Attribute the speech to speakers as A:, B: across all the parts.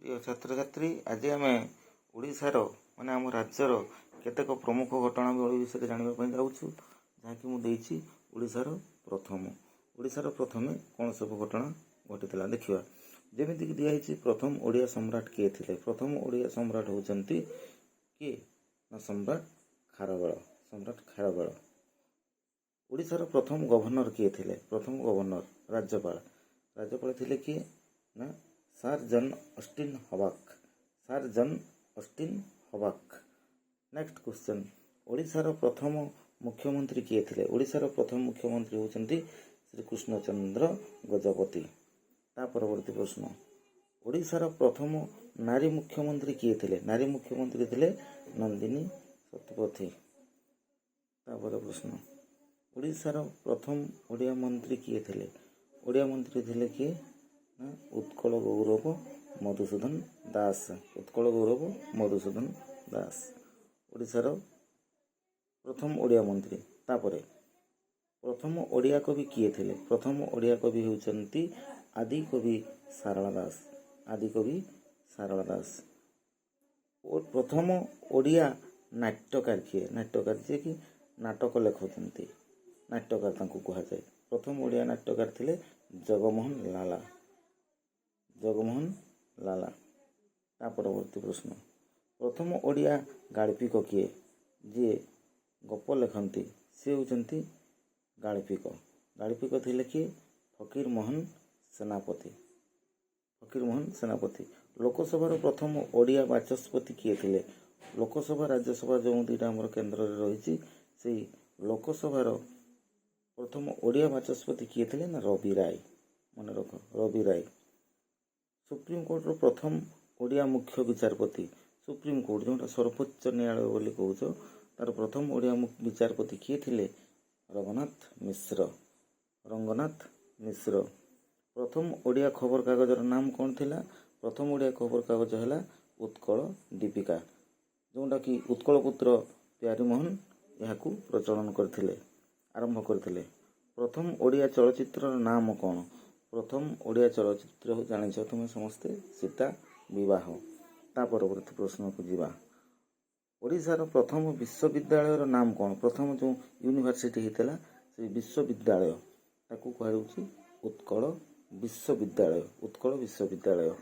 A: প্रिୟ ଛାତ୍ରଛାତ୍ରୀ, ଆଜି ଆମେ ଓଡ଼ିଶାର ମାନେ ଆମ ରାଜ୍ୟର କେତେକ ପ୍ରମୁଖ ଘଟଣାବଳୀ ବିଷୟରେ ଜାଣିବା ପାଇଁ ଯାଉଛୁ, ଯାହାକି ମୁଁ ଦେଇଛି ଓଡ଼ିଶାର ପ୍ରଥମେ କ'ଣ ସବୁ ଘଟଣା ଘଟିଥିଲା ଦେଖିବା। ଯେମିତିକି ଦିଆହେଇଛି ପ୍ରଥମ ଓଡ଼ିଆ ସମ୍ରାଟ କିଏ ଥିଲେ। ପ୍ରଥମ ଓଡ଼ିଆ ସମ୍ରାଟ ହେଉଛନ୍ତି କିଏ ନା ସମ୍ରାଟ ଖାରବେଳ। ଓଡ଼ିଶାର ପ୍ରଥମ ଗଭର୍ଣ୍ଣର କିଏ ଥିଲେ? ପ୍ରଥମ ଗଭର୍ଣ୍ଣର ରାଜ୍ୟପାଳ ଥିଲେ କିଏ ନା ସାର୍ ଜନ୍ ଅଷ୍ଟିନ୍ ହବାକ୍। ନେକ୍ସଟ କ୍ୱେଶ୍ଚନ୍, ଓଡ଼ିଶାର ପ୍ରଥମ ମୁଖ୍ୟମନ୍ତ୍ରୀ କିଏ ଥିଲେ? ଓଡ଼ିଶାର ପ୍ରଥମ ମୁଖ୍ୟମନ୍ତ୍ରୀ ହେଉଛନ୍ତି ଶ୍ରୀକୃଷ୍ଣଚନ୍ଦ୍ର ଗଜପତି। ତା ପରବର୍ତ୍ତୀ ପ୍ରଶ୍ନ, ଓଡ଼ିଶାର ପ୍ରଥମ ନାରୀ ମୁଖ୍ୟମନ୍ତ୍ରୀ କିଏ ଥିଲେ? ନାରୀ ମୁଖ୍ୟମନ୍ତ୍ରୀ ଥିଲେ ନନ୍ଦିନୀ ଶତପଥୀ। ତାପରେ ପ୍ରଶ୍ନ, ଓଡ଼ିଶାର ପ୍ରଥମ ଓଡ଼ିଆ ମନ୍ତ୍ରୀ କିଏ ଥିଲେ? ଓଡ଼ିଆ ମନ୍ତ୍ରୀ ଥିଲେ କିଏ ନା ଉତ୍କଳ ଗୌରବ ମଧୁସୂଦନ ଦାସ। ଓଡ଼ିଶାର ପ୍ରଥମ ଓଡ଼ିଆ ମନ୍ତ୍ରୀ। ତାପରେ ପ୍ରଥମ ଓଡ଼ିଆ କବି କିଏ ଥିଲେ? ପ୍ରଥମ ଓଡ଼ିଆ କବି ହେଉଛନ୍ତି ଆଦିକବି ସାରଳା ଦାସ। ପ୍ରଥମ ଓଡ଼ିଆ ନାଟ୍ୟକାର କିଏ? ନାଟ୍ୟକାର ଯିଏକି ନାଟକ ଲେଖୁଛନ୍ତି, ନାଟ୍ୟକାର ତାଙ୍କୁ କୁହାଯାଏ। ପ୍ରଥମ ଓଡ଼ିଆ ନାଟ୍ୟକାର ଥିଲେ ଜଗମୋହନ ଲାଲା। ତା ପରବର୍ତ୍ତୀ ପ୍ରଶ୍ନ, ପ୍ରଥମ ଓଡ଼ିଆ ଗାଳ୍ପିକ କିଏ? ଯିଏ ଗପ ଲେଖନ୍ତି ସିଏ ହେଉଛନ୍ତି ଗାଳ୍ପିକ ଥିଲେ କିଏ? ଫକୀରମୋହନ ସେନାପତି। ଲୋକସଭାର ପ୍ରଥମ ଓଡ଼ିଆ ବାଚସ୍ପତି କିଏ ଥିଲେ? ଲୋକସଭା ରାଜ୍ୟସଭା ଯେଉଁ ଦୁଇଟା ଆମର କେନ୍ଦ୍ରରେ ରହିଛି, ସେଇ ଲୋକସଭାର ପ୍ରଥମ ଓଡ଼ିଆ ବାଚସ୍ପତି କିଏ ଥିଲେ ନା ରବି ରାୟ। ମନେ ରଖ, ରବି ରାୟ। ସୁପ୍ରିମକୋର୍ଟର ପ୍ରଥମ ଓଡ଼ିଆ ମୁଖ୍ୟ ବିଚାରପତି। ସୁପ୍ରିମକୋର୍ଟ ଯେଉଁଟା ସର୍ବୋଚ୍ଚ ନ୍ୟାୟାଳୟ ବୋଲି କହୁଛ, ତାର ପ୍ରଥମ ଓଡ଼ିଆ ବିଚାରପତି କିଏ ଥିଲେ? ରଙ୍ଗନାଥ ମିଶ୍ର। ପ୍ରଥମ ଓଡ଼ିଆ ଖବରକାଗଜର ନାମ କ'ଣ ଥିଲା? ପ୍ରଥମ ଓଡ଼ିଆ ଖବରକାଗଜ ହେଲା ଉତ୍କଳ ଦୀପିକା, ଯେଉଁଟାକି ଉତ୍କଳପୁତ୍ର ପ୍ୟାରୀମୋହନ ଏହାକୁ ପ୍ରଚଳନ ଆରମ୍ଭ କରିଥିଲେ। ପ୍ରଥମ ଓଡ଼ିଆ ଚଳଚ୍ଚିତ୍ରର ନାମ କ'ଣ? ପ୍ରଥମ ଓଡ଼ିଆ ଚଳଚ୍ଚିତ୍ର ଜାଣିଛ ତୁମେ ସମସ୍ତେ, ସୀତା ବିବାହ। ତା ପରବର୍ତ୍ତୀ ପ୍ରଶ୍ନକୁ ଯିବା। ଓଡ଼ିଶାର ପ୍ରଥମ ବିଶ୍ୱବିଦ୍ୟାଳୟର ନାମ କ'ଣ? ପ୍ରଥମ ଯେଉଁ ୟୁନିଭର୍ସିଟି ହେଇଥିଲା, ସେଇ ବିଶ୍ୱବିଦ୍ୟାଳୟ ତାକୁ କୁହାଯାଉଛି ଉତ୍କଳ ବିଶ୍ୱବିଦ୍ୟାଳୟ।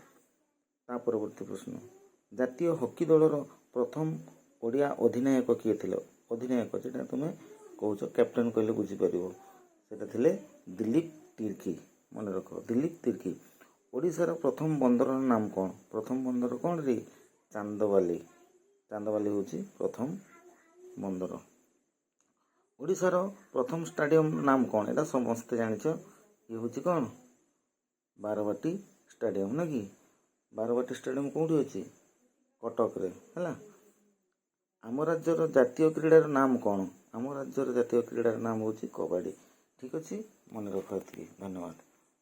A: ତା ପରବର୍ତ୍ତୀ ପ୍ରଶ୍ନ, ଜାତୀୟ ହକି ଦଳର ପ୍ରଥମ ଓଡ଼ିଆ ଅଧିନାୟକ କିଏ ଥିଲେ? ଅଧିନାୟକ ଯେଟା ତୁମେ କହୁଛ କ୍ୟାପ୍ଟେନ୍ କହିଲେ ବୁଝିପାରିବ, ସେଟା ଥିଲେ ଦିଲ୍ଲୀପ ତିର୍କୀ। ମନେ ରଖ, ଦିଲ୍ଲୀପ ତିର୍କୀ। ଓଡ଼ିଶାର ପ୍ରଥମ ବନ୍ଦରର ନାମ କ'ଣ? ପ୍ରଥମ ବନ୍ଦର କ'ଣ ରେ? ଚାନ୍ଦବାଲି ହେଉଛି ପ୍ରଥମ ବନ୍ଦର। ଓଡ଼ିଶାର ପ୍ରଥମ ଷ୍ଟାଡିୟମ ନାମ କ'ଣ? ଏଇଟା ସମସ୍ତେ ଜାଣିଛ, ଇଏ ହେଉଛି କ'ଣ? ବାରବାଟୀ ଷ୍ଟାଡିୟମ। ନା କି ବାରବାଟୀ ଷ୍ଟାଡିୟମ କେଉଁଠି ଅଛି? କଟକରେ। ହେଲା। ଆମ ରାଜ୍ୟର ଜାତୀୟ କ୍ରୀଡ଼ାର ନାମ କ'ଣ? ଆମ ରାଜ୍ୟର ଜାତୀୟ କ୍ରୀଡ଼ାର ନାମ ହେଉଛି କବାଡି। ଠିକ୍ ଅଛି, ମନେ ରଖ ଏତିକି। ଧନ୍ୟବାଦ।